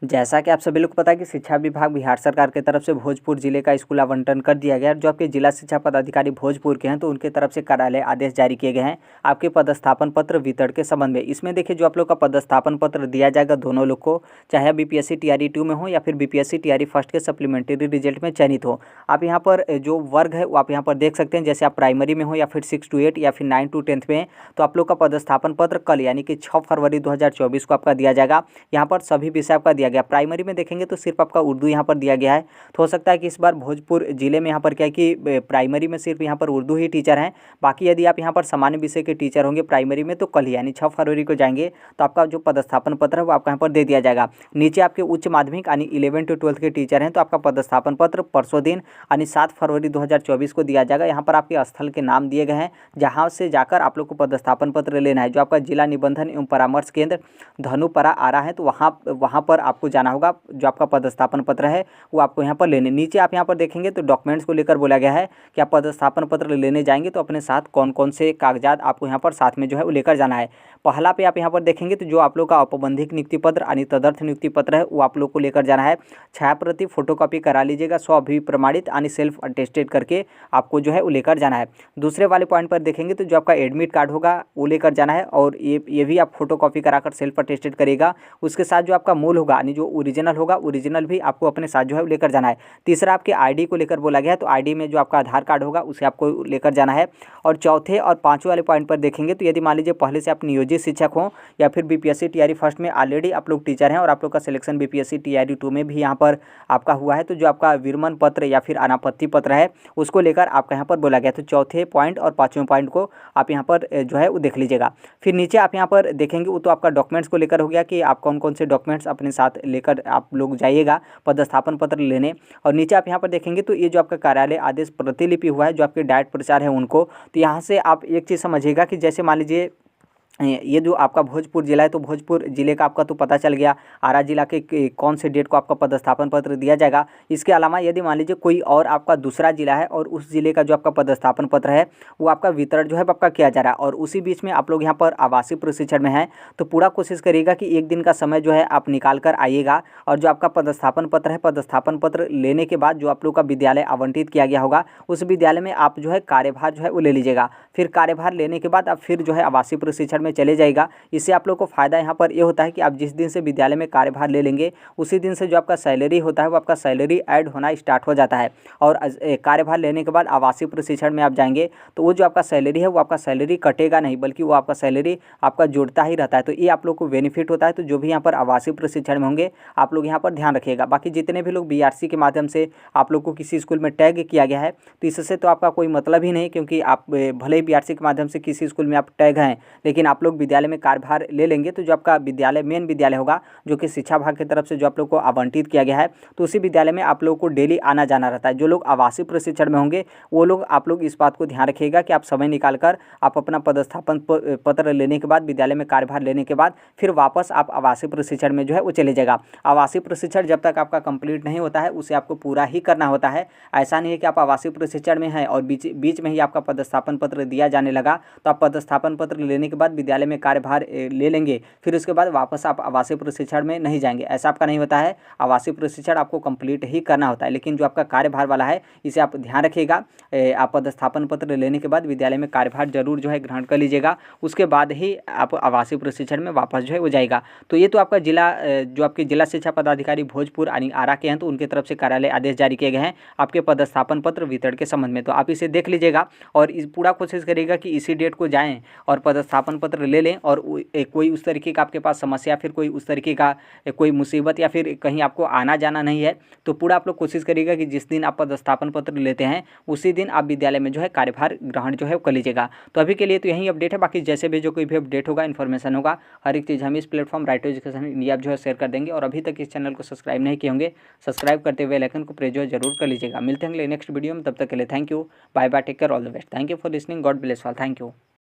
जैसा कि आप सभी लोग को पता है कि शिक्षा विभाग बिहार सरकार की तरफ से भोजपुर जिले का स्कूल आवंटन कर दिया गया है। जो आपके जिला शिक्षा पदाधिकारी भोजपुर के हैं तो उनके तरफ से कार्यालय आदेश जारी किए गए हैं आपके पदस्थापन पत्र वितरण के संबंध में। इसमें देखिए जो आप लोग का पदस्थापन पत्र दिया जाएगा दोनों लोग को, चाहे आप बीपीएससी टीआरई 2 में हो या फिर बीपीएससी टीआरई फर्स्ट के सप्लीमेंट्री रिजल्ट में चयनित हो। आप यहाँ पर जो वर्ग है वो आप यहाँ पर देख सकते हैं, जैसे आप प्राइमरी में हो या फिर 6 to 8 या फिर 9 to 10 में, तो आप लोग का पदस्थापन पत्र कल यानी कि 6 फरवरी 2024 को आपका दिया जाएगा। यहाँ पर सभी विषय आपका दिया गया। प्राइमरी में देखेंगे तो सिर्फ आपका उर्दू यहाँ पर दिया गया है। तो हो सकता है कि इस बार भोजपुर जिले में यहाँ पर क्या है कि प्राइमरी में सिर्फ यहाँ पर उर्दू ही टीचर हैं। बाकी यदि आप यहाँ पर सामान्य विषय के टीचर होंगे प्राइमरी में तो कल ही यानी 6 फरवरी को जाएंगे तो आपका जो पदस्थापन पत्र है वो आपका यहाँ पर दे दिया जाएगा। नीचे आपके उच्च माध्यमिक यानी 11 to 12 के टीचर हैं तो आपका पदस्थापन पत्र परसों दिन यानी 7 फरवरी 2024 को दिया जाएगा। यहाँ पर आपके स्थल के नाम दिए गए हैं जहाँ से जाकर आप लोग को पदस्थापन पत्र लेना है। जो आपका जिला निबंधन एवं परामर्श केंद्र धनुपरा आ रहा है तो वहाँ पर आपको जाना होगा। जो आपका पदस्थापन पत्र है वो आपको यहाँ पर लेने। नीचे आप यहाँ पर देखेंगे तो डॉक्यूमेंट्स को लेकर बोला गया है कि आप पदस्थापन पत्र लेने जाएंगे तो अपने साथ कौन कौन से कागजात आपको यहाँ पर साथ में जो है वो लेकर जाना है। पहला पे आप यहाँ पर देखेंगे तो जो आप लोग का औपबंधिक नियुक्ति पत्र यानी तदर्थ नियुक्ति पत्र है वो आप लोग को लेकर जाना है। छायाप्रति फोटोकॉपी करा लीजिएगा, स्व अभिप्रमाणित यानी सेल्फ अटेस्टेड करके आपको जो है वो लेकर जाना है। दूसरे वाले पॉइंट पर देखेंगे तो जो आपका एडमिट कार्ड होगा वो लेकर जाना है और ये भी आप फोटोकॉपी कराकर सेल्फ अटेस्टेड करेगा। उसके साथ जो आपका मूल होगा यानी जो ओरिजिनल होगा ओरिजिनल भी आपको अपने साथ जो है लेकर जाना है। तीसरा आपके आईडी को लेकर बोला गया है तो आईडी में जो आपका आधार कार्ड होगा उसे आपको लेकर जाना है। और चौथे और पांचवें वाले पॉइंट पर देखेंगे तो यदि मान लीजिए पहले से आप नियोजित शिक्षक हो या फिर बीपीएससी टीआरई फर्स्ट में ऑलरेडी आप लोग टीचर हैं और आप लोग का सिलेक्शन बीपीएससी टीआरई 2 में भी यहाँ पर आपका हुआ है तो जो आपका विरमण पत्र या फिर अनापत्ति पत्र है उसको लेकर आपका यहाँ पर बोला गया। तो चौथे पॉइंट और पाँचवें पॉइंट को आप यहाँ पर जो है वो देख लीजिएगा। फिर नीचे आप यहाँ पर देखेंगे वो तो आपका डॉक्यूमेंट्स को लेकर हो गया कि आप कौन कौन से डॉक्यूमेंट्स अपने साथ लेकर आप लोग जाइएगा पदस्थापन पत्र लेने। और नीचे आप यहाँ पर देखेंगे तो ये जो आपका कार्यालय आदेश प्रतिलिपि हुआ है जो आपके डायरेक्ट प्रचार है उनको, तो यहाँ से आप एक चीज़ समझिएगा कि जैसे मान लीजिए ये जो आपका भोजपुर जिला है तो भोजपुर जिले का आपका तो पता चल गया, आरा जिला के कौन से डेट को आपका पदस्थापन पत्र दिया जाएगा। इसके अलावा यदि मान लीजिए कोई और आपका दूसरा जिला है और उस जिले का जो आपका पदस्थापन पत्र है वो आपका वितरण जो है आपका किया जा रहा है और उसी बीच में आप लोग यहाँ पर आवासीय प्रशिक्षण में हैं तो पूरा कोशिश करिएगा कि एक दिन का समय जो है आप निकाल कर आइएगा। और जो आपका पदस्थापन पत्र है पदस्थापन पत्र लेने के बाद जो आप लोग का विद्यालय आवंटित किया गया होगा उस विद्यालय में आप जो है कार्यभार जो है वो ले लीजिएगा। फिर कार्यभार लेने के बाद आप फिर जो है आवासीय प्रशिक्षण में चले जाएगा। इससे आप लोग को फ़ायदा यहाँ पर ये होता है कि आप जिस दिन से विद्यालय में कार्यभार ले लेंगे उसी दिन से जो आपका सैलरी होता है वो आपका सैलरी ऐड होना स्टार्ट हो जाता है। और कार्यभार लेने के बाद आवासीय प्रशिक्षण में आप जाएंगे तो वो जो आपका सैलरी है वो आपका सैलरी कटेगा नहीं बल्कि वो आपका सैलरी आपका जुड़ता ही रहता है। तो ये आप लोग को बेनिफिट होता है। तो जो भी यहाँ पर आवासीय प्रशिक्षण में होंगे आप लोग यहाँ पर ध्यान रखिएगा। बाकी जितने भी लोग बीआरसी के माध्यम से आप लोग को किसी स्कूल में टैग किया गया है तो इससे तो आपका कोई मतलब ही नहीं, क्योंकि आप भले ही बीआरसी के माध्यम से किसी स्कूल में आप टैग हैं लेकिन आप लोग विद्यालय में कार्यभार ले लेंगे तो जो आपका विद्यालय मेन विद्यालय होगा जो कि शिक्षा विभाग की तरफ से जो आप लोग को आवंटित किया गया है तो उसी विद्यालय में आप लोग को डेली आना जाना रहता है। जो लोग आवासीय प्रशिक्षण में होंगे वो लोग आप लोग इस बात को ध्यान रखिएगा कि आप समय निकाल कर आप अपना पदस्थापन पत्र लेने के बाद विद्यालय में कार्यभार लेने के बाद फिर वापस आप आवासीय प्रशिक्षण में जो है वो चले जाएगा। आवासीय प्रशिक्षण जब तक आपका कंप्लीट नहीं होता है उसे आपको पूरा ही करना होता है। ऐसा नहीं है कि आप आवासीय प्रशिक्षण में हैं और बीच में ही आपका पदस्थापन पत्र दिया जाने लगा तो आप पदस्थापन पत्र लेने के बाद विद्यालय में कार्यभार ले लेंगे फिर उसके बाद वापस आप आवासीय प्रशिक्षण में नहीं जाएंगे। ऐसा आपका नहीं होता है। आवासीय प्रशिक्षण आपको कंप्लीट ही करना होता है। लेकिन जो आपका कार्यभार वाला है इसे आप ध्यान रखिएगा। आप पदस्थापन पत्र लेने के बाद विद्यालय में कार्यभार जरूर जो है ग्रहण कर लीजिएगा, उसके बाद ही आप आवासीय प्रशिक्षण में वापस जो है हो जाएगा। तो ये तो आपका जिला जो आपके जिला शिक्षा पदाधिकारी भोजपुर यानी आरा के हैं तो उनकी तरफ से कार्यालय आदेश जारी किए गए हैं आपके पदस्थापन पत्र वितरण के संबंध में। तो आप इसे देख लीजिएगा और इस पूरा कोशिश करिएगा कि इसी डेट को जाएँ और पदस्थापन पत्र ले लें। और कोई उस तरीके का आपके पास समस्या फिर कोई उस तरीके का कोई मुसीबत या फिर कहीं आपको आना जाना नहीं है तो पूरा आप लोग कोशिश करिएगा कि जिस दिन आप पदस्थापन पत्र लेते हैं उसी दिन आप विद्यालय में जो है कार्यभार ग्रहण जो है कर लीजिएगा। तो अभी के लिए तो यही अपडेट है। बाकी जैसे भी जो कोई भी अपडेट होगा इन्फॉर्मेशन होगा हर एक चीज़ हम इस प्लेटफॉर्म राइट एजुकेशन इंडिया जो है शेयर कर देंगे। और अभी तक इस चैनल को सब्सक्राइब नहीं किए होंगे सब्सक्राइब करते हुए बेल आइकन को प्रेस जो है जरूर कर लीजिएगा। मिलते हैं नेक्स्ट वीडियो में, तब तक के लिए thank you, bye bye, take care, all the best. Thank you for listening, God bless all, thank you.